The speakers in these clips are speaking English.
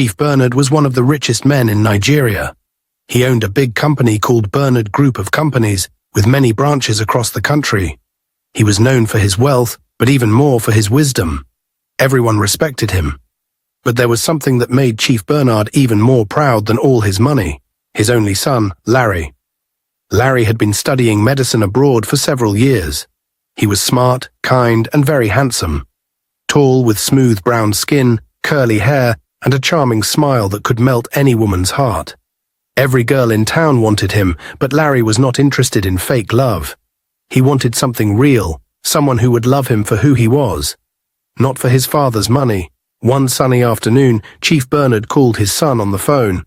Chief Bernard was one of the richest men in Nigeria. He owned a big company called Bernard Group of Companies, with many branches across the country. He was known for his wealth, but even more for his wisdom. Everyone respected him. But there was something that made Chief Bernard even more proud than all his money: his only son, Larry. Larry had been studying medicine abroad for several years. He was smart, kind, and very handsome. Tall, with smooth brown skin, curly hair, and a charming smile that could melt any woman's heart. Every girl in town wanted him, but Larry was not interested in fake love. He wanted something real, someone who would love him for who he was, not for his father's money. One sunny afternoon, Chief Bernard called his son on the phone.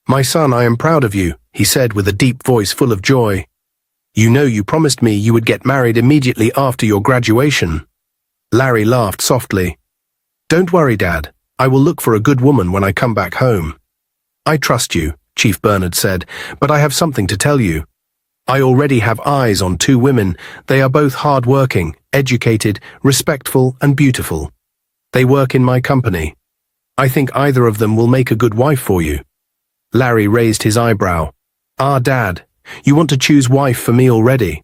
"My son, I am proud of you," he said with a deep voice full of joy. "You know you promised me you would get married immediately after your graduation." Larry laughed softly. "Don't worry, Dad. I will look for a good woman when I come back home." "I trust you," Chief Bernard said, "but I have something to tell you. I already have eyes on two women. They are both hard-working, educated, respectful, and beautiful. They work in my company. I think either of them will make a good wife for you." Larry raised his eyebrow. "Ah, Dad, you want to choose wife for me already?"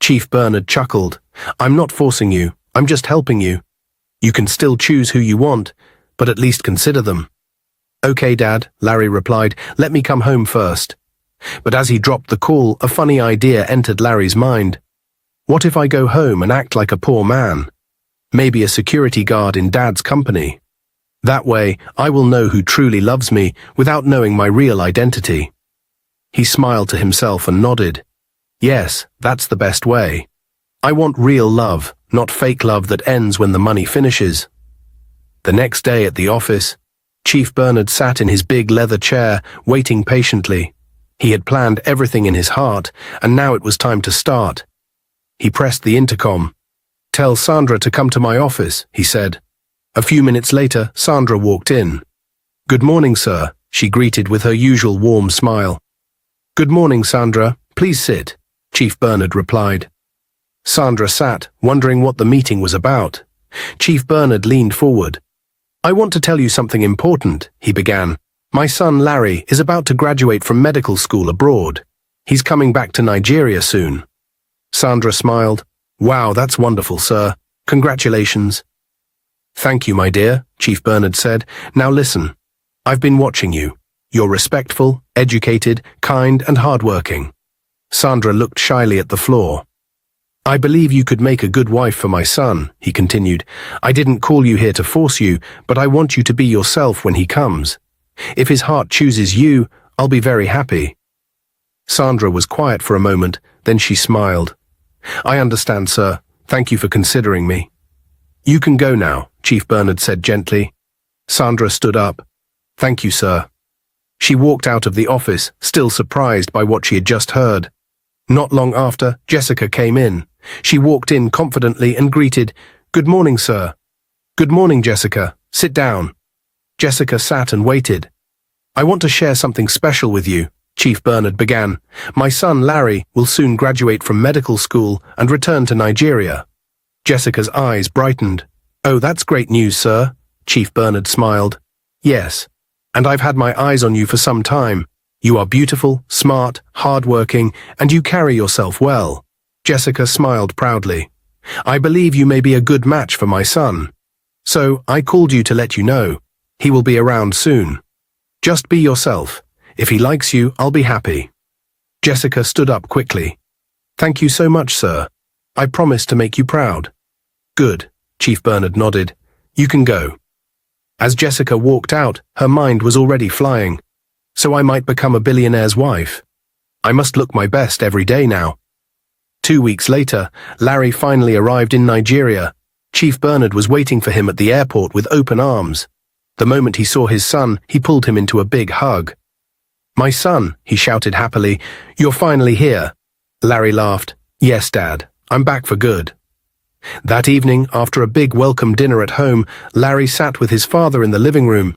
Chief Bernard chuckled. "I'm not forcing you. I'm just helping you. You can still choose who you want, but at least consider them." "Okay, Dad," Larry replied. "Let me come home first." But as he dropped the call, a funny idea entered Larry's mind. What if I go home and act like a poor man? Maybe a security guard in Dad's company. That way, I will know who truly loves me without knowing my real identity. He smiled to himself and nodded. Yes, that's the best way. I want real love, not fake love that ends when the money finishes. The next day at the office, Chief Bernard sat in his big leather chair, waiting patiently. He had planned everything in his heart, and now it was time to start. He pressed the intercom. "Tell Sandra to come to my office," he said. A few minutes later, Sandra walked in. "Good morning, sir," she greeted with her usual warm smile. "Good morning, Sandra. Please sit," Chief Bernard replied. Sandra sat, wondering what the meeting was about. Chief Bernard leaned forward. "I want to tell you something important," he began. "My son Larry is about to graduate from medical school abroad. He's coming back to Nigeria soon." Sandra smiled. "Wow, that's wonderful, sir. Congratulations." "Thank you, my dear," Chief Bernard said. "Now listen. I've been watching you. You're respectful, educated, kind, and hardworking." Sandra looked shyly at the floor. "I believe you could make a good wife for my son," he continued. "I didn't call you here to force you, but I want you to be yourself when he comes. If his heart chooses you, I'll be very happy." Sandra was quiet for a moment, then she smiled. "I understand, sir. Thank you for considering me." "You can go now," Chief Bernard said gently. Sandra stood up. "Thank you, sir." She walked out of the office, still surprised by what she had just heard. Not long after, Jessica came in. She walked in confidently and greeted, "Good morning, sir." "Good morning, Jessica. Sit down." Jessica sat and waited. "I want to share something special with you," Chief Bernard began. "My son, Larry, will soon graduate from medical school and return to Nigeria." Jessica's eyes brightened. "Oh, that's great news, sir," Chief Bernard smiled. "Yes, and I've had my eyes on you for some time. You are beautiful, smart, hardworking, and you carry yourself well." Jessica smiled proudly. "I believe you may be a good match for my son. So I called you to let you know. He will be around soon. Just be yourself. If he likes you, I'll be happy." Jessica stood up quickly. "Thank you so much, sir. I promise to make you proud." "Good," Chief Bernard nodded. "You can go." As Jessica walked out, her mind was already flying. So I might become a billionaire's wife. I must look my best every day now. 2 weeks later, Larry finally arrived in Nigeria. Chief Bernard was waiting for him at the airport with open arms. The moment he saw his son, he pulled him into a big hug. "My son," he shouted happily, "you're finally here." Larry laughed. "Yes, Dad, I'm back for good." That evening, after a big welcome dinner at home, Larry sat with his father in the living room.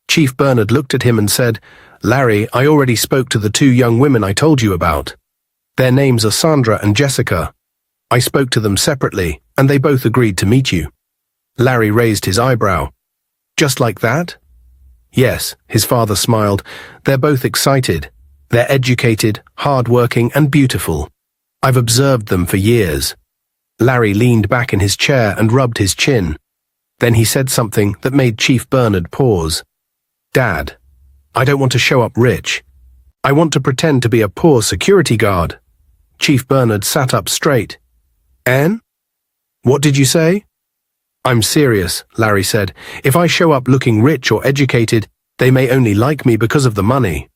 Chief Bernard looked at him and said, "Larry, I already spoke to the 2 young women I told you about. Their names are Sandra and Jessica. I spoke to them separately, and they both agreed to meet you." Larry raised his eyebrow. "Just like that?" Yes, his father smiled. They're both excited. They're educated, hard-working, and beautiful. I've observed them for years. Larry leaned back in his chair and rubbed his chin. Then he said something that made Chief Bernard pause. Dad, I don't want to show up rich. I want to pretend to be a poor security guard. Chief Bernard sat up straight. Anne? What did you say? I'm serious, Larry said. If I show up looking rich or educated, they may only like me because of the money.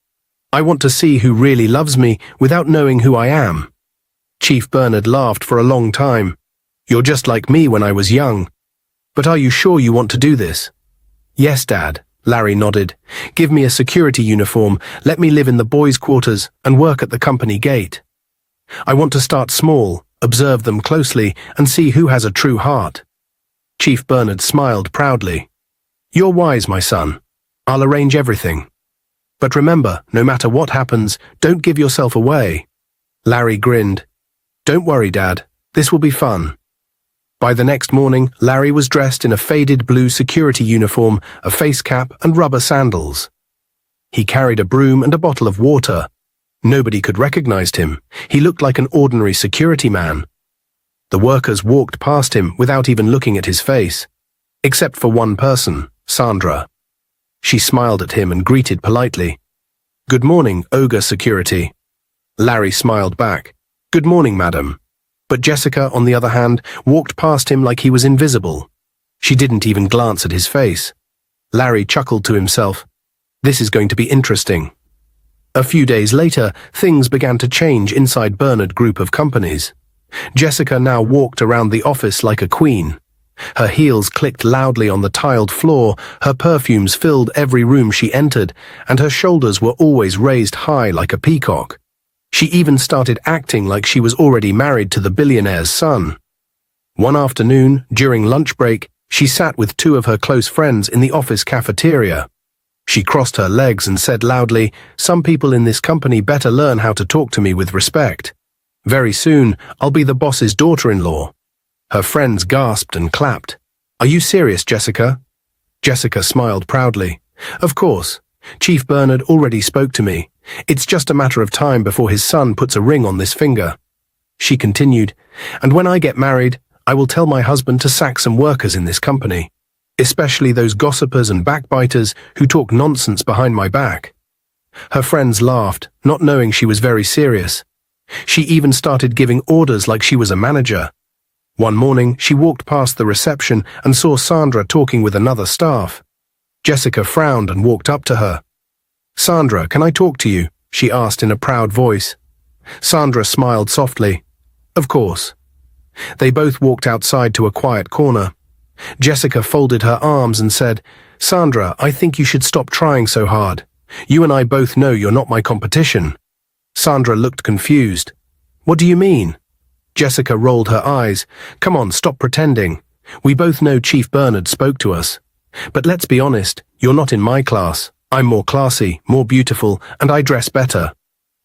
I want to see who really loves me without knowing who I am. Chief Bernard laughed for a long time. You're just like me when I was young. But are you sure you want to do this? Yes, Dad, Larry nodded. Give me a security uniform, let me live in the boys' quarters and work at the company gate. I want to start small, observe them closely, and see who has a true heart. Chief Bernard smiled proudly. You're wise, my son. I'll arrange everything. But remember, no matter what happens, don't give yourself away. Larry grinned. Don't worry, Dad. This will be fun. By the next morning, Larry was dressed in a faded blue security uniform, a face cap, and rubber sandals. He carried a broom and a bottle of water. Nobody could recognize him. He looked like an ordinary security man. The workers walked past him without even looking at his face. Except for one person, Sandra. She smiled at him and greeted politely. Good morning, Ogre Security. Larry smiled back. Good morning, madam. But Jessica, on the other hand, walked past him like he was invisible. She didn't even glance at his face. Larry chuckled to himself. This is going to be interesting. A few days later, things began to change inside Bernard Group of Companies. Jessica now walked around the office like a queen. Her heels clicked loudly on the tiled floor, her perfumes filled every room she entered, and her shoulders were always raised high like a peacock. She even started acting like she was already married to the billionaire's son. One afternoon, during lunch break, she sat with two of her close friends in the office cafeteria. She crossed her legs and said loudly, "Some people in this company better learn how to talk to me with respect. Very soon, I'll be the boss's daughter-in-law." Her friends gasped and clapped. Are you serious, Jessica? Jessica smiled proudly. Of course. Chief Bernard already spoke to me. It's just a matter of time before his son puts a ring on this finger. She continued, and when I get married, I will tell my husband to sack some workers in this company, especially those gossipers and backbiters who talk nonsense behind my back. Her friends laughed, not knowing she was very serious. She even started giving orders like she was a manager. One morning, she walked past the reception and saw Sandra talking with another staff. Jessica frowned and walked up to her. Sandra, can I talk to you? She asked in a proud voice. Sandra smiled softly. Of course. They both walked outside to a quiet corner. Jessica folded her arms and said, Sandra, I think you should stop trying so hard. You and I both know you're not my competition. Sandra looked confused. What do you mean? Jessica rolled her eyes. Come on, stop pretending. We both know Chief Bernard spoke to us. But let's be honest, you're not in my class. I'm more classy, more beautiful, and I dress better.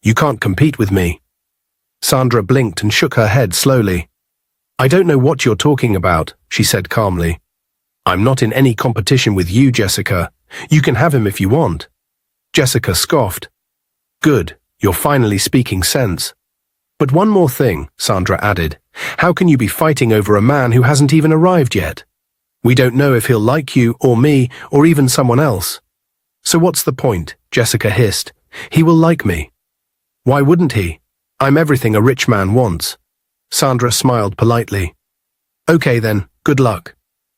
You can't compete with me. Sandra blinked and shook her head slowly. I don't know what you're talking about, she said calmly. I'm not in any competition with you, Jessica. You can have him if you want. Jessica scoffed. Good, you're finally speaking sense. But one more thing, Sandra added. How can you be fighting over a man who hasn't even arrived yet? We don't know if he'll like you or me or even someone else. So what's the point? Jessica hissed. He will like me. Why wouldn't he? I'm everything a rich man wants. Sandra smiled politely. Okay then, good luck.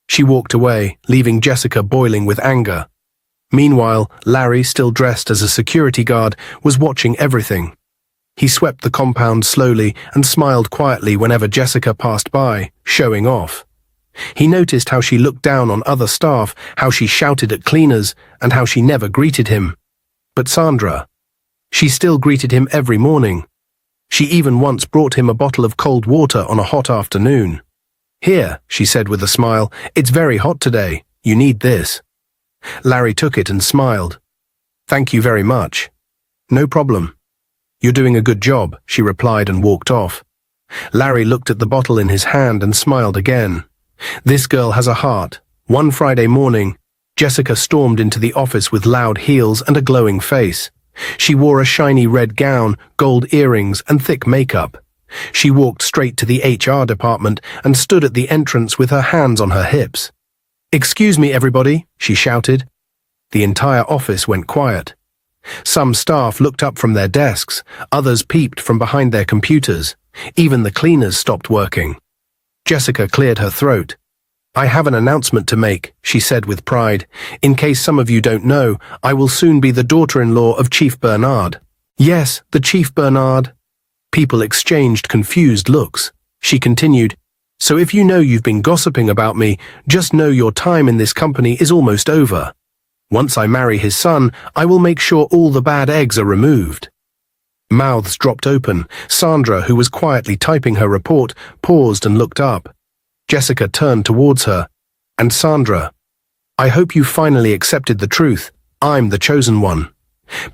She walked away, leaving Jessica boiling with anger. Meanwhile, Larry, still dressed as a security guard, was watching everything. He swept the compound slowly and smiled quietly whenever Jessica passed by, showing off. He noticed how she looked down on other staff, how she shouted at cleaners, and how she never greeted him. But Sandra, she still greeted him every morning. She even once brought him a bottle of cold water on a hot afternoon. Here, she said with a smile, it's very hot today. You need this. Larry took it and smiled. Thank you very much. No problem. You're doing a good job, she replied and walked off. Larry looked at the bottle in his hand and smiled again. This girl has a heart. One Friday morning, Jessica stormed into the office with loud heels and a glowing face. She wore a shiny red gown, gold earrings, and thick makeup. She walked straight to the HR department and stood at the entrance with her hands on her hips. "Excuse me, everybody," she shouted. The entire office went quiet. Some staff looked up from their desks, others peeped from behind their computers. Even the cleaners stopped working. Jessica cleared her throat. "I have an announcement to make," she said with pride. "In case some of you don't know, I will soon be the daughter-in-law of Chief Bernard." "Yes, the Chief Bernard." People exchanged confused looks. She continued, "So if you know you've been gossiping about me, just know your time in this company is almost over. Once I marry his son, I will make sure all the bad eggs are removed." Mouths dropped open. Sandra, who was quietly typing her report, paused and looked up. Jessica turned towards her. "And Sandra, I hope you finally accepted the truth. I'm the chosen one.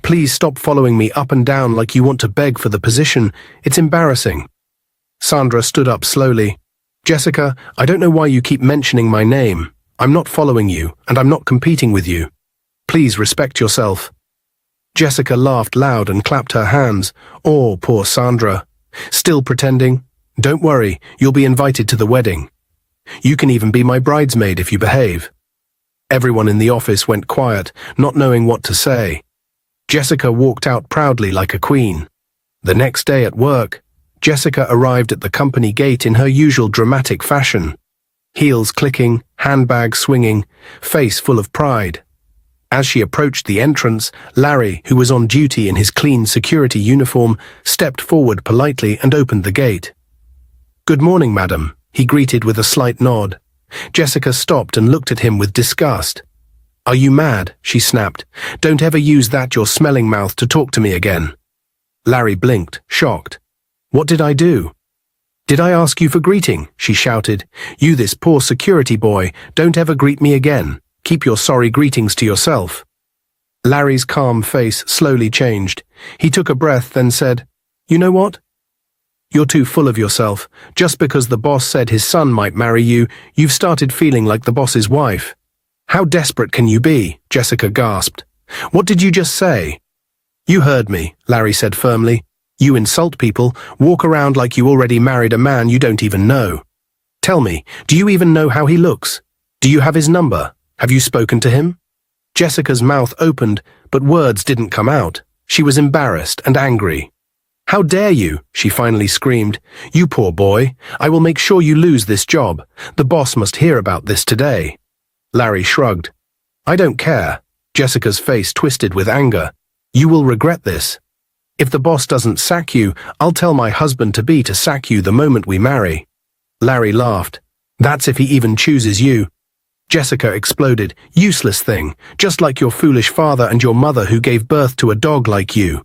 Please stop following me up and down like you want to beg for the position. It's embarrassing." Sandra stood up slowly. "Jessica, I don't know why you keep mentioning my name. I'm not following you, and I'm not competing with you. Please respect yourself." Jessica laughed loud and clapped her hands. "Oh, poor Sandra. Still pretending? Don't worry, you'll be invited to the wedding. You can even be my bridesmaid if you behave." Everyone in the office went quiet, not knowing what to say. Jessica walked out proudly like a queen. The next day at work, Jessica arrived at the company gate in her usual dramatic fashion. Heels clicking, handbag swinging, face full of pride. As she approached the entrance, Larry, who was on duty in his clean security uniform, stepped forward politely and opened the gate. "Good morning, madam," he greeted with a slight nod. Jessica stopped and looked at him with disgust. "Are you mad?" she snapped. "Don't ever use that your smelling mouth to talk to me again." Larry blinked, shocked. "What did I do?" "Did I ask you for greeting?" she shouted. "You, this poor security boy, don't ever greet me again. Keep your sorry greetings to yourself." Larry's calm face slowly changed. He took a breath, then said, "You know what? You're too full of yourself. Just because the boss said his son might marry you, you've started feeling like the boss's wife." "How desperate can you be?" Jessica gasped. "What did you just say?" "You heard me," Larry said firmly. "You insult people, walk around like you already married a man you don't even know. Tell me, do you even know how he looks? Do you have his number? Have you spoken to him?" Jessica's mouth opened, but words didn't come out. She was embarrassed and angry. "How dare you?" she finally screamed. "You poor boy. I will make sure you lose this job. The boss must hear about this today." Larry shrugged. "I don't care." Jessica's face twisted with anger. "You will regret this. If the boss doesn't sack you, I'll tell my husband-to-be to sack you the moment we marry." Larry laughed. "That's if he even chooses you." Jessica exploded. "Useless thing, just like your foolish father and your mother who gave birth to a dog like you."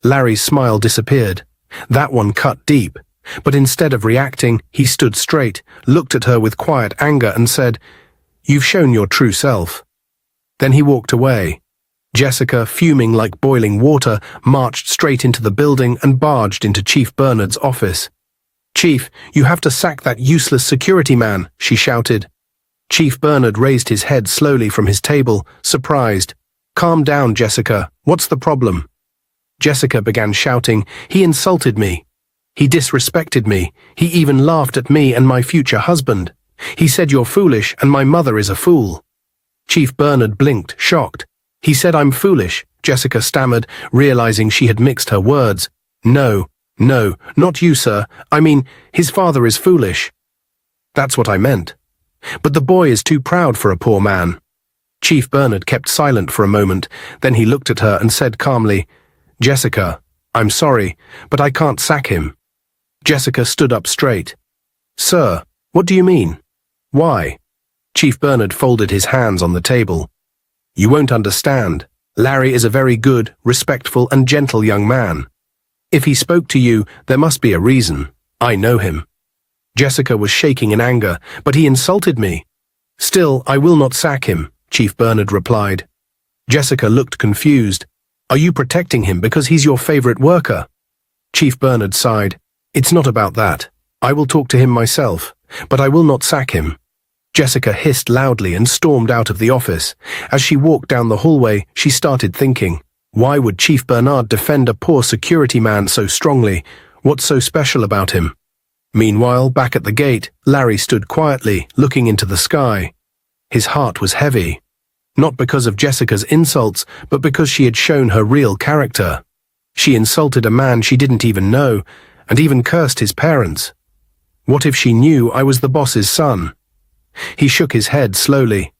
Larry's smile disappeared. That one cut deep. But instead of reacting, he stood straight, looked at her with quiet anger and said, "You've shown your true self." Then he walked away. Jessica, fuming like boiling water, marched straight into the building and barged into Chief Bernard's office. "Chief, you have to sack that useless security man," she shouted. Chief Bernard raised his head slowly from his table, surprised. "Calm down, Jessica. What's the problem?" Jessica began shouting, "He insulted me. He disrespected me. He even laughed at me and my future husband. He said you're foolish and my mother is a fool." Chief Bernard blinked, shocked. "He said I'm foolish," Jessica stammered, realizing she had mixed her words. No, not you, sir. I mean, his father is foolish." "That's what I meant. But the boy is too proud for a poor man." Chief Bernard kept silent for a moment, then he looked at her and said calmly, "Jessica, I'm sorry, but I can't sack him." Jessica stood up straight. "Sir, what do you mean? Why?" Chief Bernard folded his hands on the table. "You won't understand. Larry is a very good, respectful and gentle young man. If he spoke to you, there must be a reason. I know him." Jessica was shaking in anger, "But he insulted me." "Still, I will not sack him," Chief Bernard replied. Jessica looked confused. "Are you protecting him because he's your favorite worker?" Chief Bernard sighed. "It's not about that. I will talk to him myself, but I will not sack him." Jessica hissed loudly and stormed out of the office. As she walked down the hallway, she started thinking, why would Chief Bernard defend a poor security man so strongly? What's so special about him? Meanwhile, back at the gate, Larry stood quietly, looking into the sky. His heart was heavy. Not because of Jessica's insults, but because she had shown her real character. She insulted a man she didn't even know, and even cursed his parents. What if she knew I was the boss's son? He shook his head slowly.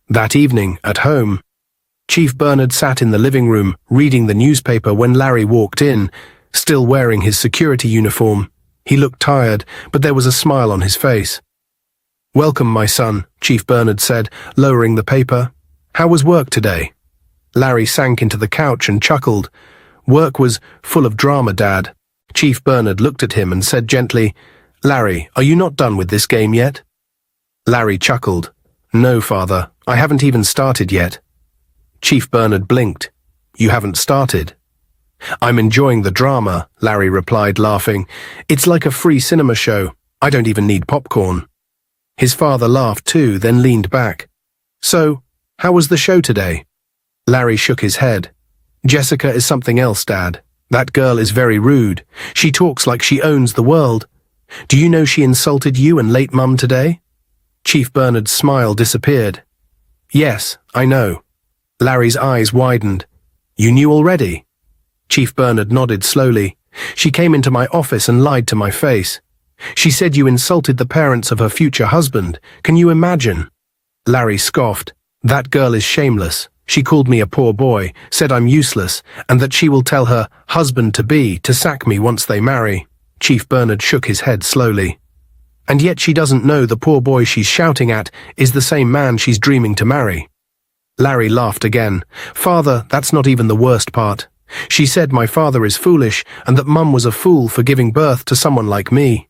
That evening, at home, Chief Bernard sat in the living room, reading the newspaper when Larry walked in, still wearing his security uniform. He looked tired, but there was a smile on his face. "Welcome, my son," Chief Bernard said, lowering the paper. "How was work today?" Larry sank into the couch and chuckled. "Work was full of drama, Dad." Chief Bernard looked at him and said gently, "Larry, are you not done with this game yet?" Larry chuckled. "No, Father, I haven't even started yet." Chief Bernard blinked. "You haven't started?" "I'm enjoying the drama," Larry replied, laughing. "It's like a free cinema show. I don't even need popcorn." His father laughed too, then leaned back. "So, how was the show today?" Larry shook his head. "Jessica is something else, Dad. That girl is very rude. She talks like she owns the world. Do you know she insulted you and late Mum today?" Chief Bernard's smile disappeared. "Yes, I know." Larry's eyes widened. "You knew already?" Chief Bernard nodded slowly. "She came into my office and lied to my face. She said you insulted the parents of her future husband. Can you imagine?" Larry scoffed. "That girl is shameless. She called me a poor boy, said I'm useless, and that she will tell her husband-to-be to sack me once they marry." Chief Bernard shook his head slowly. "And yet she doesn't know the poor boy she's shouting at is the same man she's dreaming to marry." Larry laughed again. "Father, that's not even the worst part. She said my father is foolish and that Mum was a fool for giving birth to someone like me."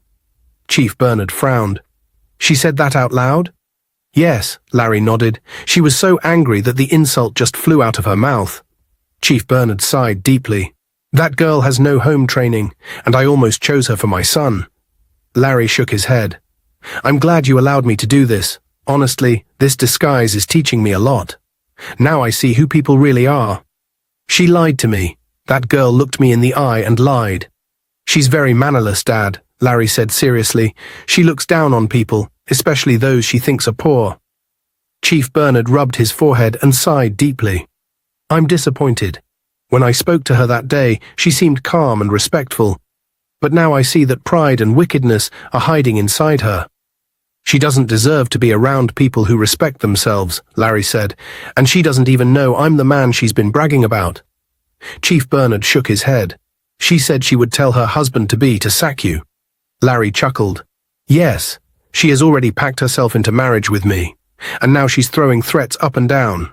Chief Bernard frowned. "She said that out loud?" "Yes," Larry nodded. "She was so angry that the insult just flew out of her mouth." Chief Bernard sighed deeply. "That girl has no home training, and I almost chose her for my son." Larry shook his head. "I'm glad you allowed me to do this. Honestly, this disguise is teaching me a lot. Now I see who people really are. She lied to me. That girl looked me in the eye and lied." "She's very mannerless, Dad," Larry said seriously. "She looks down on people, especially those she thinks are poor." Chief Bernard rubbed his forehead and sighed deeply. "I'm disappointed. When I spoke to her that day, she seemed calm and respectful. But now I see that pride and wickedness are hiding inside her." "She doesn't deserve to be around people who respect themselves," Larry said, "and she doesn't even know I'm the man she's been bragging about." Chief Bernard shook his head. "She said she would tell her husband-to-be to sack you." Larry chuckled. "Yes, she has already packed herself into marriage with me, and now she's throwing threats up and down."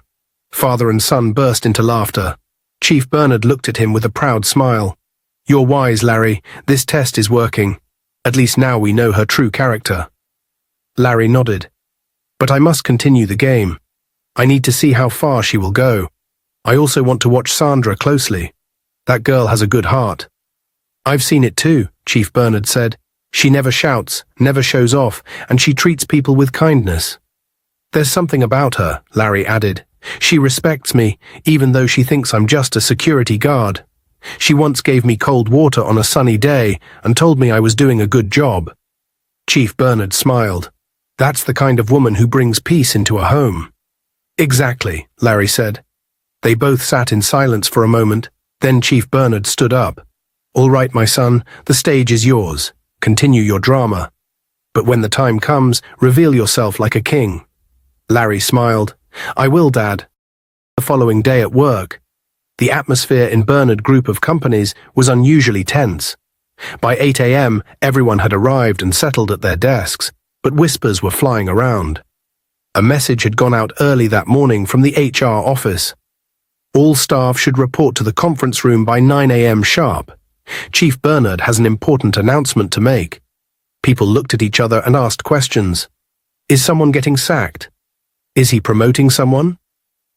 Father and son burst into laughter. Chief Bernard looked at him with a proud smile. "You're wise, Larry. This test is working. At least now we know her true character." Larry nodded. "But I must continue the game. I need to see how far she will go. I also want to watch Sandra closely. That girl has a good heart." "I've seen it too," Chief Bernard said. "She never shouts, never shows off, and she treats people with kindness." "There's something about her," Larry added. "She respects me, even though she thinks I'm just a security guard. She once gave me cold water on a sunny day and told me I was doing a good job." Chief Bernard smiled. "That's the kind of woman who brings peace into a home." "Exactly," Larry said. They both sat in silence for a moment. Then Chief Bernard stood up. "All right, my son, the stage is yours. Continue your drama. But when the time comes, reveal yourself like a king." Larry smiled. "I will, Dad." The following day at work, the atmosphere in Bernard Group of Companies was unusually tense. By 8 a.m., everyone had arrived and settled at their desks, but whispers were flying around. A message had gone out early that morning from the HR office. All staff should report to the conference room by 9 a.m. sharp. Chief Bernard has an important announcement to make. People looked at each other and asked questions. Is someone getting sacked? Is he promoting someone?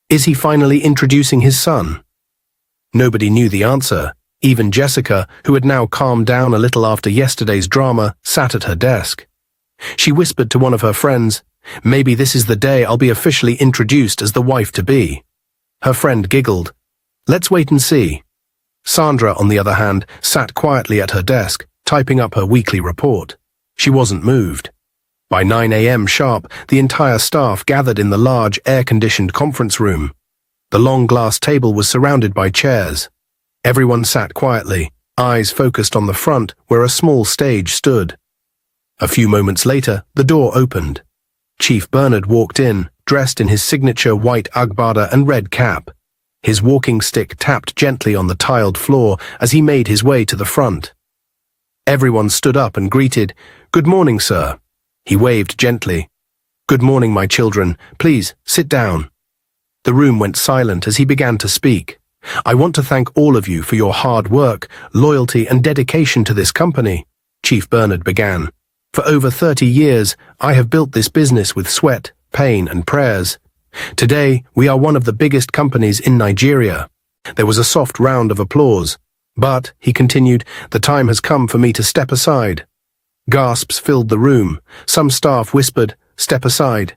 Is he finally introducing his son? Nobody knew the answer. Even Jessica, who had now calmed down a little after yesterday's drama, sat at her desk. She whispered to one of her friends, Maybe this is the day I'll be officially introduced as the wife-to-be. Her friend giggled. Let's wait and see. Sandra, on the other hand, sat quietly at her desk, typing up her weekly report. She wasn't moved. By 9 a.m. sharp, the entire staff gathered in the large, air-conditioned conference room. The long glass table was surrounded by chairs. Everyone sat quietly, eyes focused on the front where a small stage stood. A few moments later, the door opened. Chief Bernard walked in, dressed in his signature white agbada and red cap. His walking stick tapped gently on the tiled floor as he made his way to the front. Everyone stood up and greeted, "Good morning, sir." He waved gently. "Good morning, my children. Please, sit down." The room went silent as he began to speak. "I want to thank all of you for your hard work, loyalty, and dedication to this company," Chief Bernard began. "For over 30 years, I have built this business with sweat, pain, and prayers. Today, we are one of the biggest companies in Nigeria." There was a soft round of applause. "But," he continued, "the time has come for me to step aside." Gasps filled the room. Some staff whispered, "Step aside."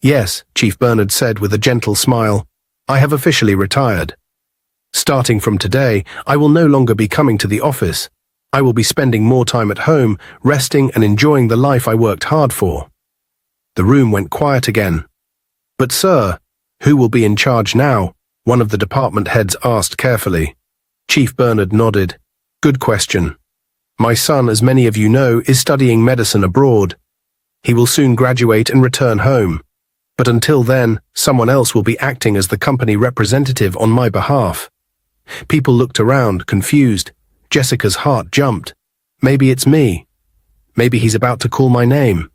"Yes," Chief Bernard said with a gentle smile. "I have officially retired. Starting from today, I will no longer be coming to the office. I will be spending more time at home, resting and enjoying the life I worked hard for." The room went quiet again. "But sir, who will be in charge now?" one of the department heads asked carefully. Chief Bernard nodded. "Good question. My son, as many of you know, is studying medicine abroad. He will soon graduate and return home. But until then, someone else will be acting as the company representative on my behalf." People looked around, confused. Jessica's heart jumped. Maybe it's me. Maybe he's about to call my name.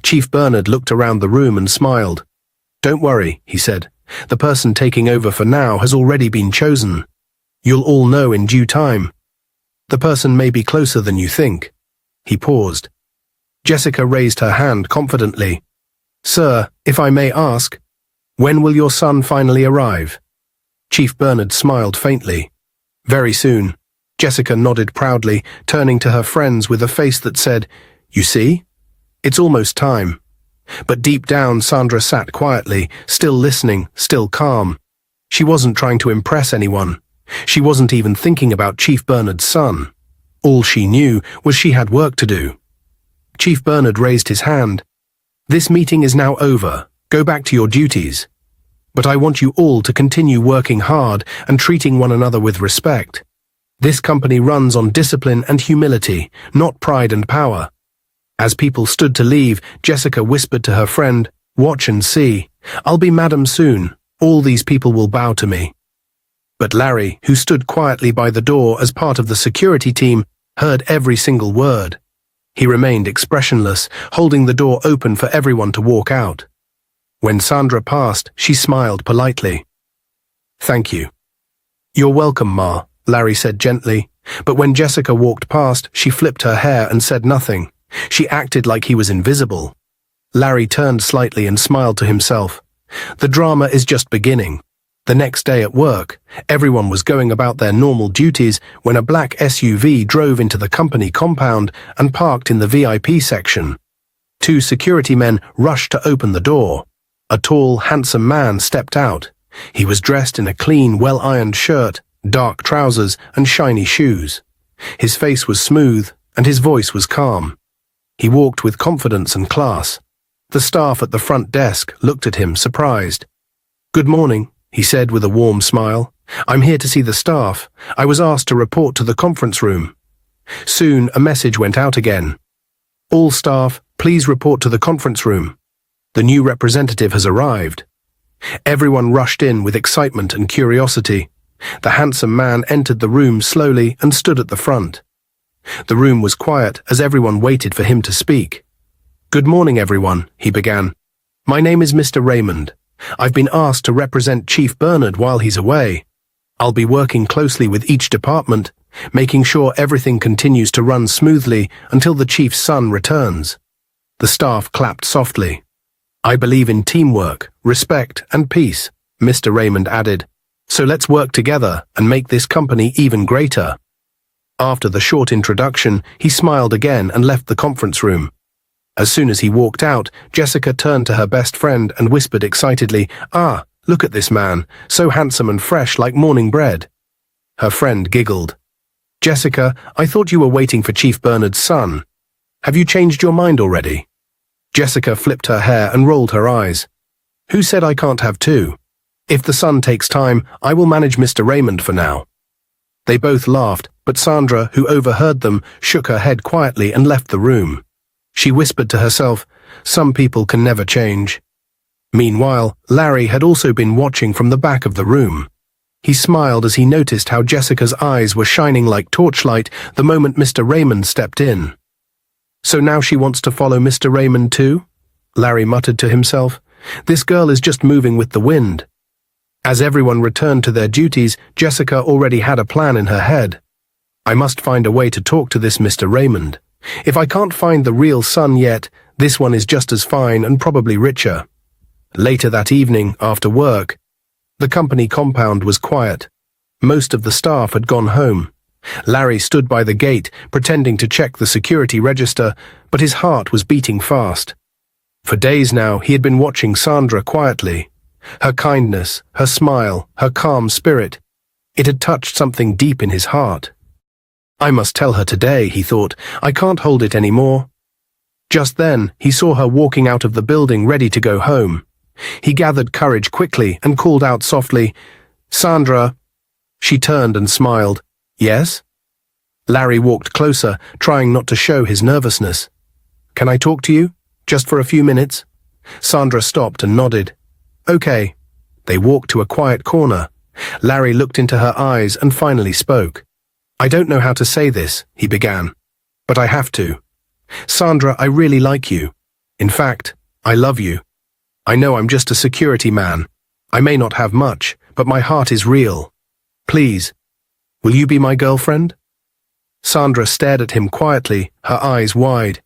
Chief Bernard looked around the room and smiled. "Don't worry," he said. "The person taking over for now has already been chosen. You'll all know in due time. The person may be closer than you think." He paused. Jessica raised her hand confidently. "Sir, if I may ask, when will your son finally arrive?" Chief Bernard smiled faintly. "Very soon." Jessica nodded proudly, turning to her friends with a face that said, "You see? It's almost time." But deep down, Sandra sat quietly, still listening, still calm. She wasn't trying to impress anyone. She wasn't even thinking about Chief Bernard's son. All she knew was she had work to do. Chief Bernard raised his hand. "This meeting is now over. Go back to your duties. But I want you all to continue working hard and treating one another with respect. This company runs on discipline and humility, not pride and power." As people stood to leave, Jessica whispered to her friend, "Watch and see. I'll be madam soon. All these people will bow to me." But Larry, who stood quietly by the door as part of the security team, heard every single word. He remained expressionless, holding the door open for everyone to walk out. When Sandra passed, she smiled politely. "Thank you." "You're welcome, Ma," Larry said gently. But when Jessica walked past, she flipped her hair and said nothing. She acted like he was invisible. Larry turned slightly and smiled to himself. The drama is just beginning. The next day at work, everyone was going about their normal duties when a black SUV drove into the company compound and parked in the VIP section. Two security men rushed to open the door. A tall, handsome man stepped out. He was dressed in a clean, well-ironed shirt, dark trousers, and shiny shoes. His face was smooth, and his voice was calm. He walked with confidence and class. The staff at the front desk looked at him, surprised. "Good morning," he said with a warm smile. "I'm here to see the staff. I was asked to report to the conference room." Soon, a message went out again. "All staff, please report to the conference room. The new representative has arrived." Everyone rushed in with excitement and curiosity. The handsome man entered the room slowly and stood at the front. The room was quiet as everyone waited for him to speak. "Good morning, everyone," he began. "My name is Mr. Raymond. I've been asked to represent Chief Bernard while he's away. I'll be working closely with each department, making sure everything continues to run smoothly until the chief's son returns." The staff clapped softly. "I believe in teamwork, respect, and peace," Mr. Raymond added. "So let's work together and make this company even greater." After the short introduction, he smiled again and left the conference room. As soon as he walked out, Jessica turned to her best friend and whispered excitedly, "Ah, look at this man, so handsome and fresh like morning bread." Her friend giggled. "Jessica, I thought you were waiting for Chief Bernard's son. Have you changed your mind already?" Jessica flipped her hair and rolled her eyes. "Who said I can't have two? If the son takes time, I will manage Mr. Raymond for now." They both laughed, but Sandra, who overheard them, shook her head quietly and left the room. She whispered to herself, "Some people can never change." Meanwhile, Larry had also been watching from the back of the room. He smiled as he noticed how Jessica's eyes were shining like torchlight the moment Mr. Raymond stepped in. "So now she wants to follow Mr. Raymond too?" Larry muttered to himself. "This girl is just moving with the wind." As everyone returned to their duties, Jessica already had a plan in her head. "I must find a way to talk to this Mr. Raymond. If I can't find the real son yet, this one is just as fine and probably richer." Later that evening, after work, the company compound was quiet. Most of the staff had gone home. Larry stood by the gate, pretending to check the security register, but his heart was beating fast. For days now, he had been watching Sandra quietly. Her kindness, her smile, her calm spirit. It had touched something deep in his heart. "I must tell her today," he thought. "I can't hold it anymore." Just then, he saw her walking out of the building ready to go home. He gathered courage quickly and called out softly, "Sandra." She turned and smiled. "Yes?" Larry walked closer, trying not to show his nervousness. "Can I talk to you? Just for a few minutes?" Sandra stopped and nodded. "Okay." They walked to a quiet corner. Larry looked into her eyes and finally spoke. "I don't know how to say this," he began, "but I have to. Sandra, I really like you. In fact, I love you. I know I'm just a security man. I may not have much, but my heart is real. Please, will you be my girlfriend?" Sandra stared at him quietly, her eyes wide.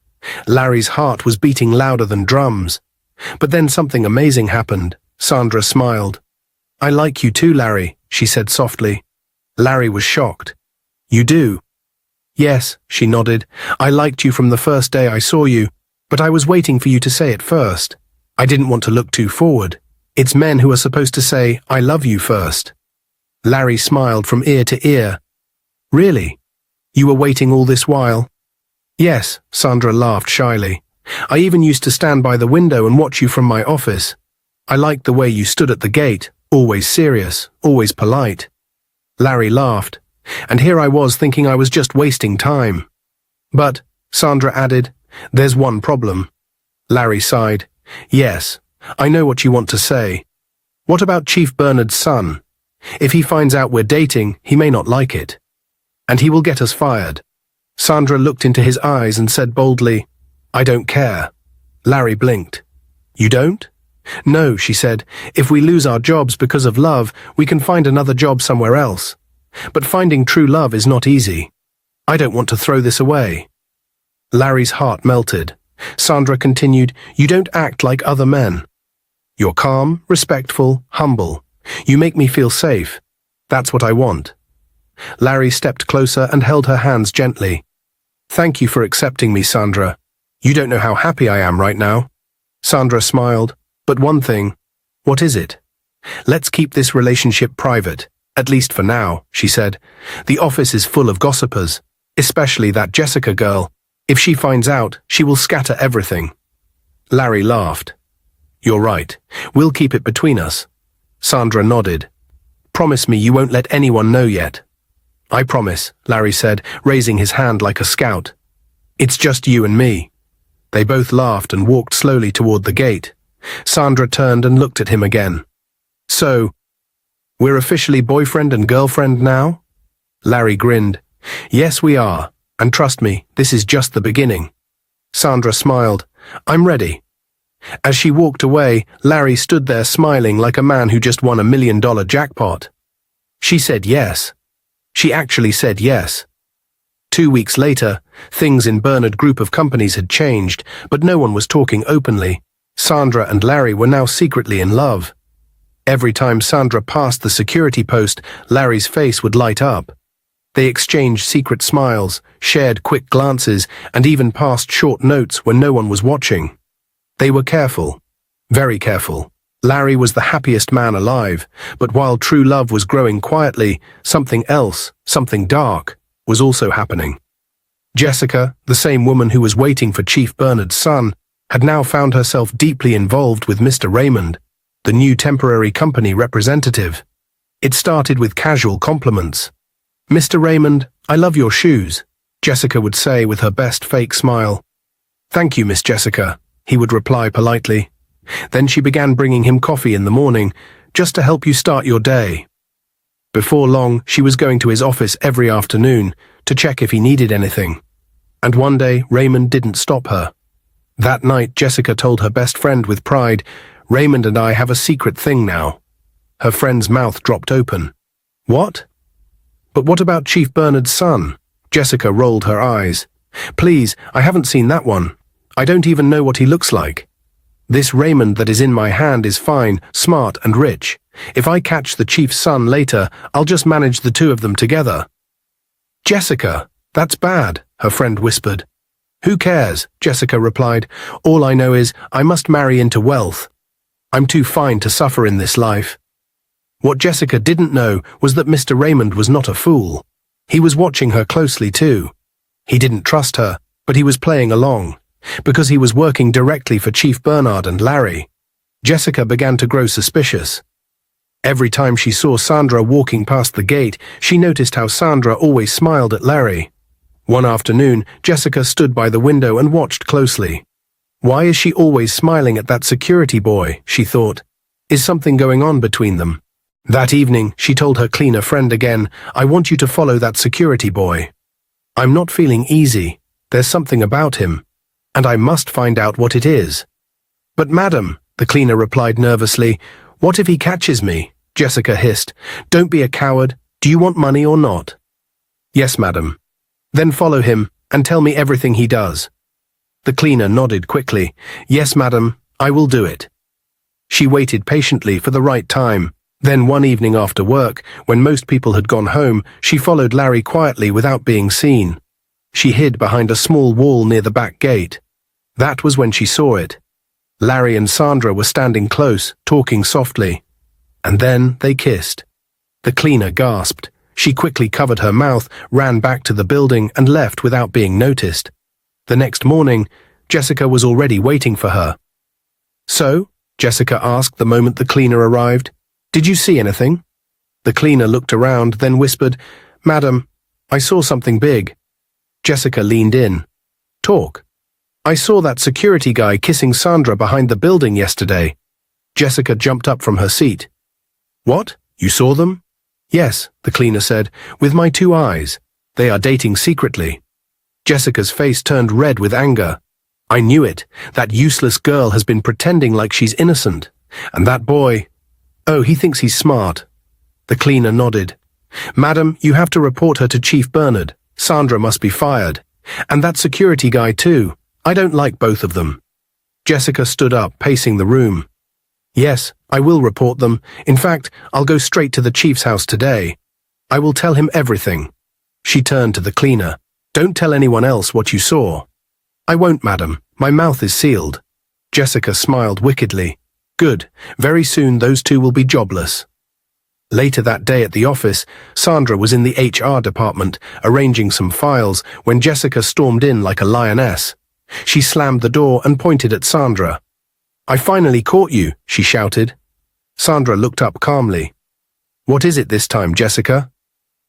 Larry's heart was beating louder than drums. But then something amazing happened. Sandra smiled. "I like you too, Larry," she said softly. Larry was shocked. "You do?" "Yes," she nodded. "I liked you from the first day I saw you, but I was waiting for you to say it first. I didn't want to look too forward. It's men who are supposed to say, 'I love you' first." Larry smiled from ear to ear. "Really? You were waiting all this while?" "Yes," Sandra laughed shyly. "I even used to stand by the window and watch you from my office. I liked the way you stood at the gate, always serious, always polite." Larry laughed. "And here I was thinking I was just wasting time." "But," Sandra added, "there's one problem." Larry sighed. "Yes, I know what you want to say. What about Chief Bernard's son? If he finds out we're dating, he may not like it. And he will get us fired." Sandra looked into his eyes and said boldly, "I don't care." Larry blinked. "You don't?" "No," she said. "If we lose our jobs because of love, we can find another job somewhere else. But finding true love is not easy. I don't want to throw this away." Larry's heart melted. Sandra continued, "You don't act like other men. You're calm, respectful, humble. You make me feel safe. That's what I want." Larry stepped closer and held her hands gently. "Thank you for accepting me, Sandra. You don't know how happy I am right now." Sandra smiled. "But one thing." "What is it?" "Let's keep this relationship private, at least for now," she said. "The office is full of gossipers, especially that Jessica girl. If she finds out, she will scatter everything." Larry laughed. "You're right. We'll keep it between us." Sandra nodded. "Promise me you won't let anyone know yet." "I promise," Larry said, raising his hand like a scout. "It's just you and me." They both laughed and walked slowly toward the gate. Sandra turned and looked at him again. "So, we're officially boyfriend and girlfriend now?" Larry grinned. "Yes, we are. And trust me, this is just the beginning." Sandra smiled. "I'm ready." As she walked away, Larry stood there smiling like a man who just won $1 million jackpot. She said yes. She actually said yes. 2 weeks later, things in Bernard Group of companies had changed, but no one was talking openly. Sandra and Larry were now secretly in love. Every time Sandra passed the security post, Larry's face would light up. They exchanged secret smiles, shared quick glances, and even passed short notes when no one was watching. They were careful, very careful. Larry was the happiest man alive, but while true love was growing quietly, something else, something dark, was also happening. Jessica, the same woman who was waiting for Chief Bernard's son, had now found herself deeply involved with Mr. Raymond, the new temporary company representative. It started with casual compliments. "Mr. Raymond, I love your shoes," Jessica would say with her best fake smile. "Thank you, Miss Jessica," he would reply politely. Then she began bringing him coffee in the morning, just to help you start your day. Before long, she was going to his office every afternoon to check if he needed anything. And one day, Raymond didn't stop her. That night, Jessica told her best friend with pride, "Raymond and I have a secret thing now." Her friend's mouth dropped open. "What?" "But what about Chief Bernard's son?" Jessica rolled her eyes. "Please, I haven't seen that one. I don't even know what he looks like. This Raymond that is in my hand is fine, smart, and rich. If I catch the chief's son later, I'll just manage the two of them together." "Jessica, that's bad," her friend whispered. "Who cares?" Jessica replied. "All I know is I must marry into wealth. I'm too fine to suffer in this life." What Jessica didn't know was that Mr. Raymond was not a fool. He was watching her closely too. He didn't trust her, but he was playing along, because he was working directly for Chief Bernard and Larry. Jessica began to grow suspicious. Every time she saw Sandra walking past the gate, she noticed how Sandra always smiled at Larry. One afternoon, Jessica stood by the window and watched closely. "Why is she always smiling at that security boy?" she thought. "Is something going on between them?" That evening, she told her cleaner friend again, "I want you to follow that security boy. I'm not feeling easy. There's something about him, and I must find out what it is." "But madam," the cleaner replied nervously, "what if he catches me?" Jessica hissed. "Don't be a coward. Do you want money or not?" "Yes, madam." "Then follow him, and tell me everything he does." The cleaner nodded quickly. "Yes, madam, I will do it." She waited patiently for the right time. Then one evening after work, when most people had gone home, she followed Larry quietly without being seen. She hid behind a small wall near the back gate. That was when she saw it. Larry and Sandra were standing close, talking softly. And then they kissed. The cleaner gasped. She quickly covered her mouth, ran back to the building, and left without being noticed. The next morning, Jessica was already waiting for her. "So?" Jessica asked the moment the cleaner arrived. "Did you see anything?" The cleaner looked around, then whispered, "Madam, I saw something big." Jessica leaned in. "Talk." "I saw that security guy kissing Sandra behind the building yesterday." Jessica jumped up from her seat. "What? You saw them?" "Yes," the cleaner said, "with my 2 eyes. They are dating secretly." Jessica's face turned red with anger. "I knew it. That useless girl has been pretending like she's innocent. And that boy... Oh, he thinks he's smart." The cleaner nodded. "Madam, you have to report her to Chief Bernard. Sandra must be fired. And that security guy too. I don't like both of them." Jessica stood up, pacing the room. "Yes, I will report them. In fact, I'll go straight to the chief's house today. I will tell him everything." She turned to the cleaner. "Don't tell anyone else what you saw." "I won't, madam. My mouth is sealed." Jessica smiled wickedly. "Good. Very soon those two will be jobless." Later that day at the office, Sandra was in the HR department, arranging some files, when Jessica stormed in like a lioness. She slammed the door and pointed at Sandra. "I finally caught you," she shouted. Sandra looked up calmly. "What is it this time, Jessica?"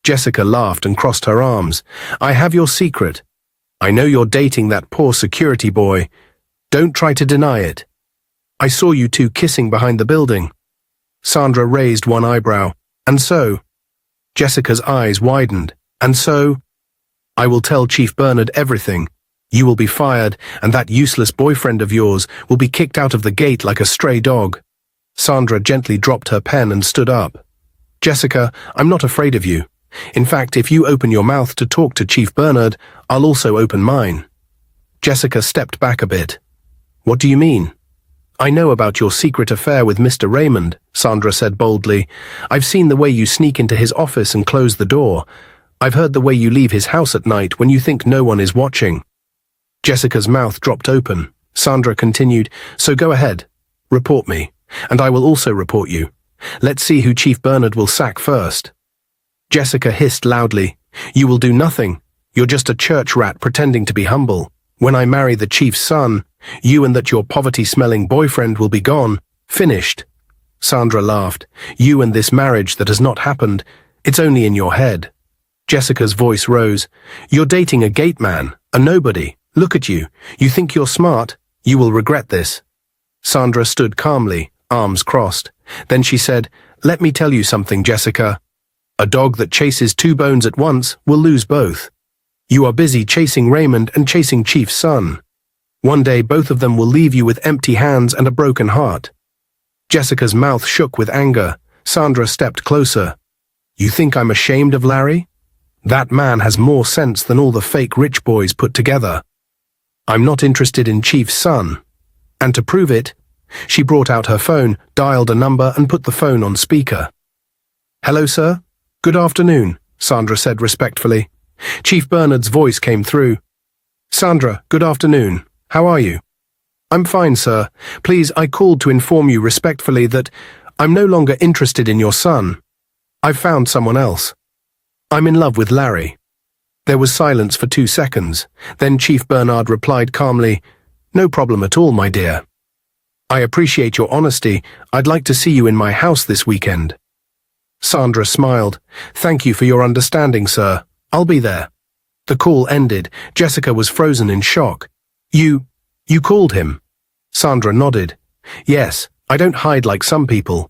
Jessica laughed and crossed her arms. "I have your secret. I know you're dating that poor security boy. Don't try to deny it. I saw you two kissing behind the building." Sandra raised one eyebrow. "And so?" Jessica's eyes widened. "And so?" "I will tell Chief Bernard everything. You will be fired, and that useless boyfriend of yours will be kicked out of the gate like a stray dog." Sandra gently dropped her pen and stood up. "Jessica, I'm not afraid of you. In fact, if you open your mouth to talk to Chief Bernard, I'll also open mine." Jessica stepped back a bit. "What do you mean?" "I know about your secret affair with Mr. Raymond," Sandra said boldly. "I've seen the way you sneak into his office and close the door. I've heard the way you leave his house at night when you think no one is watching. Jessica's mouth dropped open. Sandra continued, so go ahead. Report me, and I will also report you. Let's see who Chief Bernard will sack first. Jessica hissed loudly, you will do nothing. You're just a church rat pretending to be humble. When I marry the chief's son, you and that your poverty-smelling boyfriend will be gone. Finished. Sandra laughed. You and this marriage that has not happened. It's only in your head. Jessica's voice rose. You're dating a gate man, a nobody. Look at you. You think you're smart? You will regret this. Sandra stood calmly, arms crossed. Then she said, let me tell you something, Jessica. A dog that chases two bones at once will lose both. You are busy chasing Raymond and chasing Chief's son. One day both of them will leave you with empty hands and a broken heart. Jessica's mouth shook with anger. Sandra stepped closer. You think I'm ashamed of Larry? That man has more sense than all the fake rich boys put together. I'm not interested in Chief's son. And to prove it, she brought out her phone, dialed a number and put the phone on speaker. Hello, sir. Good afternoon, Sandra said respectfully. Chief Bernard's voice came through. Sandra, good afternoon. How are you? I'm fine, sir. Please, I called to inform you respectfully that I'm no longer interested in your son. I've found someone else. I'm in love with Larry. There was silence for 2 seconds. Then Chief Bernard replied calmly, no problem at all, my dear. I appreciate your honesty. I'd like to see you in my house this weekend. Sandra smiled. Thank you for your understanding, sir. I'll be there. The call ended. Jessica was frozen in shock. You called him? Sandra nodded. Yes, I don't hide like some people.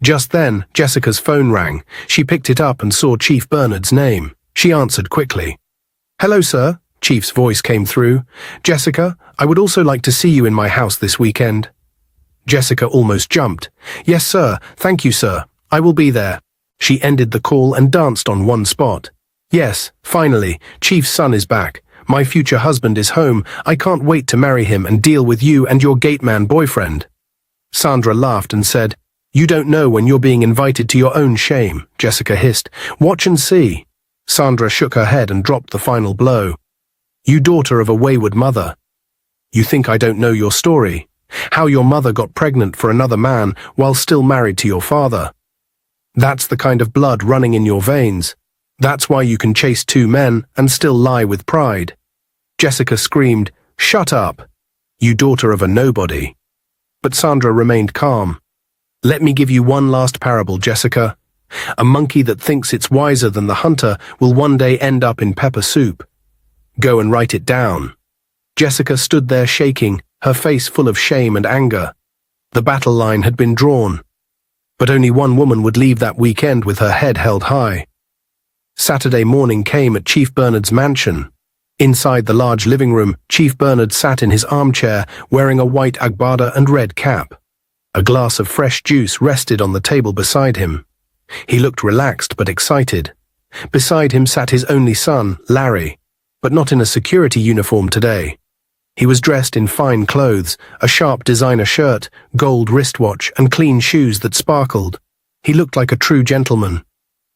Just then, Jessica's phone rang. She picked it up and saw Chief Bernard's name. She answered quickly. Hello, sir. Chief's voice came through. Jessica, I would also like to see you in my house this weekend. Jessica almost jumped. Yes, sir. Thank you, sir. I will be there. She ended the call and danced on one spot. Yes, finally, Chief's son is back. My future husband is home. I can't wait to marry him and deal with you and your gateman boyfriend. Sandra laughed and said, You don't know when you're being invited to your own shame, Jessica hissed. Watch and see. Sandra shook her head and dropped the final blow. You daughter of a wayward mother. You think I don't know your story? How your mother got pregnant for another man while still married to your father. That's the kind of blood running in your veins. That's why you can chase 2 men and still lie with pride. Jessica screamed, Shut up, you daughter of a nobody. But Sandra remained calm. Let me give you one last parable, Jessica. A monkey that thinks it's wiser than the hunter will one day end up in pepper soup. Go and write it down. Jessica stood there shaking, her face full of shame and anger. The battle line had been drawn. But only one woman would leave that weekend with her head held high. Saturday morning came at Chief Bernard's mansion. Inside the large living room, Chief Bernard sat in his armchair, wearing a white agbada and red cap. A glass of fresh juice rested on the table beside him. He looked relaxed but excited. Beside him sat his only son, Larry, but not in a security uniform today. He was dressed in fine clothes, a sharp designer shirt, gold wristwatch, and clean shoes that sparkled. He looked like a true gentleman.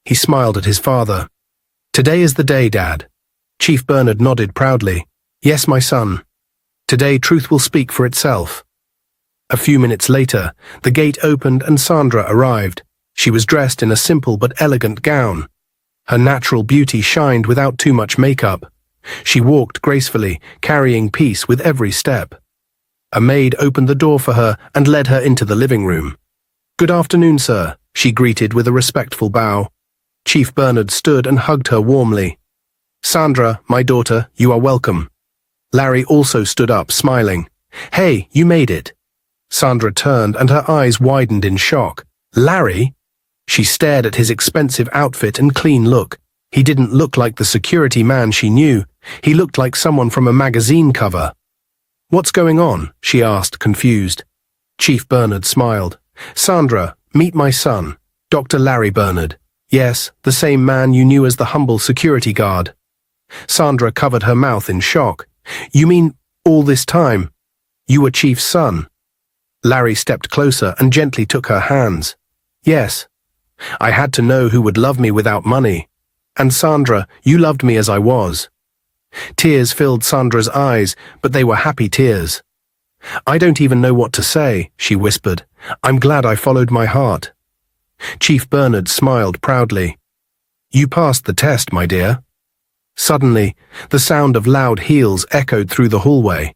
He smiled at his father. Today is the day, Dad. Chief Bernard nodded proudly. Yes, my son. Today truth will speak for itself. A few minutes later, the gate opened and Sandra arrived. She was dressed in a simple but elegant gown. Her natural beauty shined without too much makeup. She walked gracefully, carrying peace with every step. A maid opened the door for her and led her into the living room. Good afternoon, sir, she greeted with a respectful bow. Chief Bernard stood and hugged her warmly. Sandra, my daughter, you are welcome. Larry also stood up, smiling. Hey, you made it. Sandra turned and her eyes widened in shock. Larry? She stared at his expensive outfit and clean look. He didn't look like the security man she knew. He looked like someone from a magazine cover. What's going on? She asked, confused. Chief Bernard smiled. Sandra, meet my son, Dr. Larry Bernard. Yes, the same man you knew as the humble security guard. Sandra covered her mouth in shock. You mean, all this time, you were Chief's son? Larry stepped closer and gently took her hands. Yes. I had to know who would love me without money. And Sandra, you loved me as I was. Tears filled Sandra's eyes, but they were happy tears. I don't even know what to say, she whispered. I'm glad I followed my heart. Chief Bernard smiled proudly. You passed the test, my dear. Suddenly, the sound of loud heels echoed through the hallway.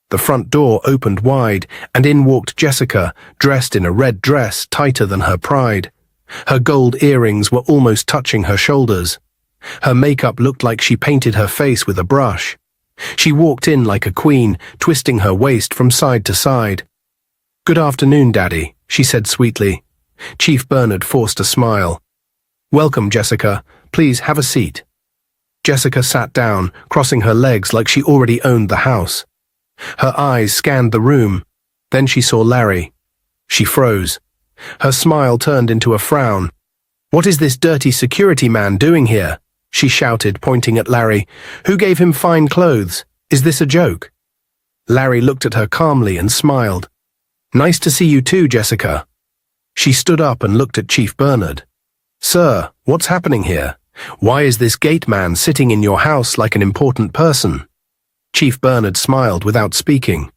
The front door opened wide, and in walked Jessica, dressed in a red dress tighter than her pride. Her gold earrings were almost touching her shoulders. Her makeup looked like she painted her face with a brush. She walked in like a queen, twisting her waist from side to side. Good afternoon, Daddy, she said sweetly. Chief Bernard forced a smile. Welcome, Jessica. Please have a seat. Jessica sat down, crossing her legs like she already owned the house. Her eyes scanned the room. Then she saw Larry. She froze. Her smile turned into a frown. What is this dirty security man doing here? She shouted, pointing at Larry. Who gave him fine clothes? Is this a joke? Larry looked at her calmly and smiled. Nice to see you too, Jessica. She stood up and looked at Chief Bernard. Sir, what's happening here? Why is this gate man sitting in your house like an important person? Chief Bernard smiled without speaking.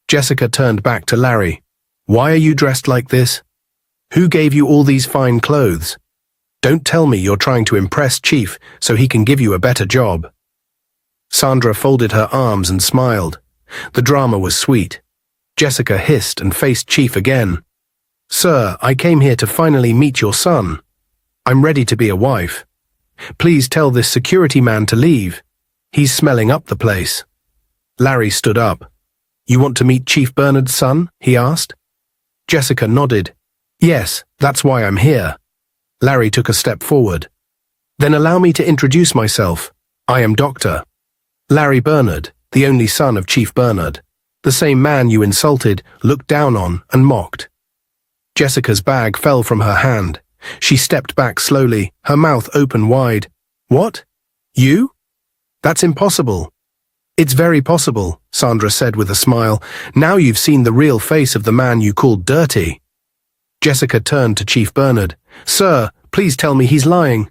Jessica turned back to Larry. Why are you dressed like this? Who gave you all these fine clothes? Don't tell me you're trying to impress Chief so he can give you a better job. Sandra folded her arms and smiled. The drama was sweet. Jessica hissed and faced Chief again. Sir, I came here to finally meet your son. I'm ready to be a wife. Please tell this security man to leave. He's smelling up the place. Larry stood up. You want to meet Chief Bernard's son? He asked. Jessica nodded. Yes, that's why I'm here. Larry took a step forward. Then allow me to introduce myself. I am Dr. Larry Bernard, the only son of Chief Bernard. The same man you insulted, looked down on, and mocked. Jessica's bag fell from her hand. She stepped back slowly, her mouth open wide. What? You? That's impossible. It's very possible, Sandra said with a smile. Now you've seen the real face of the man you called dirty. Jessica turned to Chief Bernard. Sir, please tell me he's lying.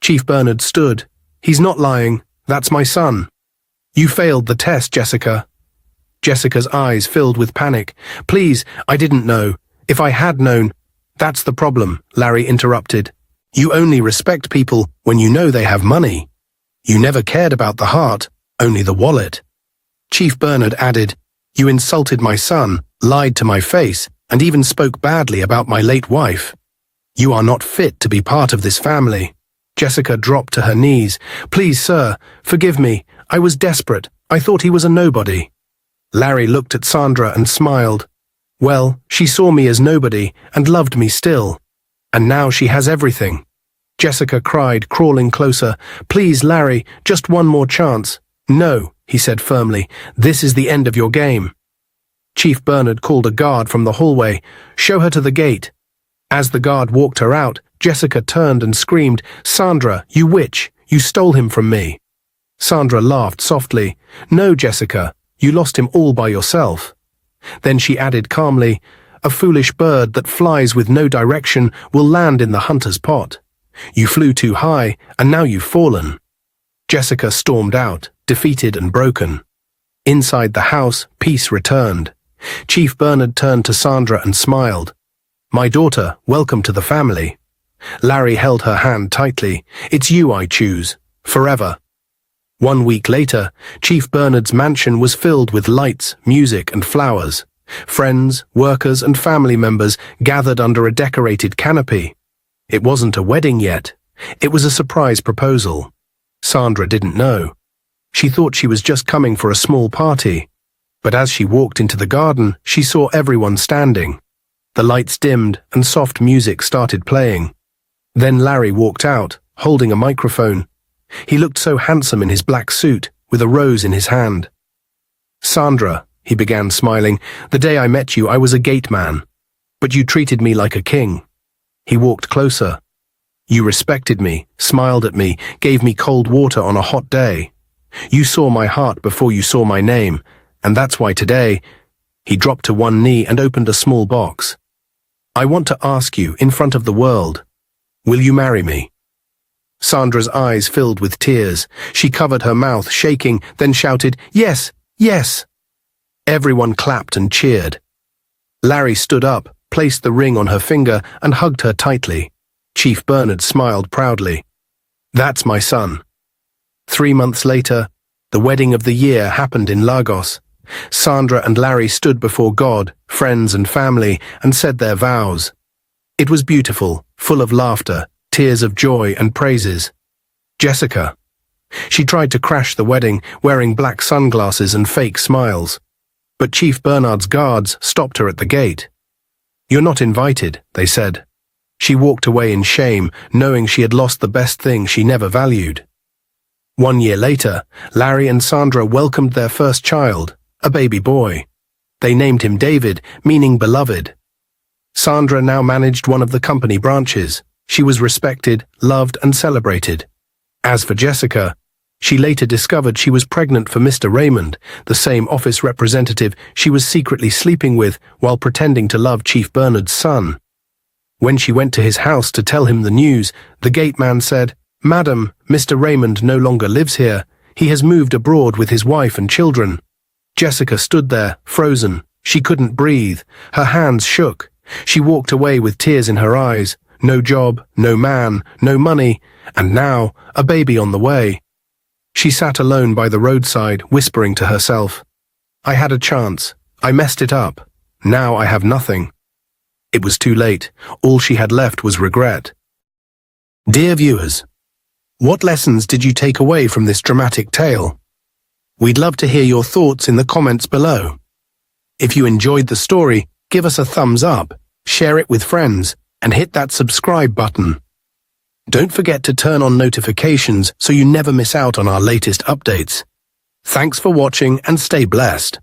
Chief Bernard stood. He's not lying. That's my son. You failed the test, Jessica. Jessica's eyes filled with panic. Please, I didn't know. If I had known. That's the problem, Larry interrupted. You only respect people when you know they have money. You never cared about the heart, only the wallet. Chief Bernard added, You insulted my son, lied to my face, and even spoke badly about my late wife. You are not fit to be part of this family. Jessica dropped to her knees. Please, sir, forgive me. I was desperate. I thought he was a nobody. Larry looked at Sandra and smiled. Well, she saw me as nobody and loved me still. And now she has everything. Jessica cried, crawling closer. Please, Larry, just one more chance. No, he said firmly. This is the end of your game. Chief Bernard called a guard from the hallway. Show her to the gate. As the guard walked her out, Jessica turned and screamed, Sandra, you witch, you stole him from me. Sandra laughed softly. No, Jessica, you lost him all by yourself. Then she added calmly, a foolish bird that flies with no direction will land in the hunter's pot. You flew too high, and now you've fallen. Jessica stormed out, defeated and broken. Inside the house, peace returned. Chief Bernard turned to Sandra and smiled. My daughter, welcome to the family. Larry held her hand tightly. It's you I choose, forever. 1 week later, Chief Bernard's mansion was filled with lights, music, and flowers. Friends, workers, and family members gathered under a decorated canopy. It wasn't a wedding yet. It was a surprise proposal. Sandra didn't know. She thought she was just coming for a small party. But as she walked into the garden, she saw everyone standing. The lights dimmed and soft music started playing. Then Larry walked out, holding a microphone. He looked so handsome in his black suit, with a rose in his hand. Sandra, he began smiling, the day I met you I was a gate man. But you treated me like a king. He walked closer. You respected me, smiled at me, gave me cold water on a hot day. You saw my heart before you saw my name, and that's why today, he dropped to one knee and opened a small box. I want to ask you, in front of the world, will you marry me? Sandra's eyes filled with tears. She covered her mouth, shaking, then shouted, "Yes, yes!" Everyone clapped and cheered. Larry stood up, placed the ring on her finger, and hugged her tightly. Chief Bernard smiled proudly. "That's my son." 3 months later, the wedding of the year happened in Lagos. Sandra and Larry stood before God, friends and family, and said their vows. It was beautiful, full of laughter, tears of joy and praises. Jessica. She tried to crash the wedding, wearing black sunglasses and fake smiles. But Chief Bernard's guards stopped her at the gate. "You're not invited," they said. She walked away in shame, knowing she had lost the best thing she never valued. 1 year later, Larry and Sandra welcomed their first child, a baby boy. They named him David, meaning beloved. Sandra now managed one of the company branches. She was respected, loved, and celebrated. As for Jessica, she later discovered she was pregnant for Mr. Raymond, the same office representative she was secretly sleeping with while pretending to love Chief Bernard's son. When she went to his house to tell him the news, the gate man said, "Madam, Mr. Raymond no longer lives here. He has moved abroad with his wife and children." Jessica stood there, frozen. She couldn't breathe. Her hands shook. She walked away with tears in her eyes. No job, no man, no money, and now a baby on the way. She sat alone by the roadside, whispering to herself, "I had a chance. I messed it up. Now I have nothing." It was too late. All she had left was regret. Dear viewers, what lessons did you take away from this dramatic tale? We'd love to hear your thoughts in the comments below. If you enjoyed the story, give us a thumbs up, share it with friends, and hit that subscribe button. Don't forget to turn on notifications so you never miss out on our latest updates. Thanks for watching and stay blessed.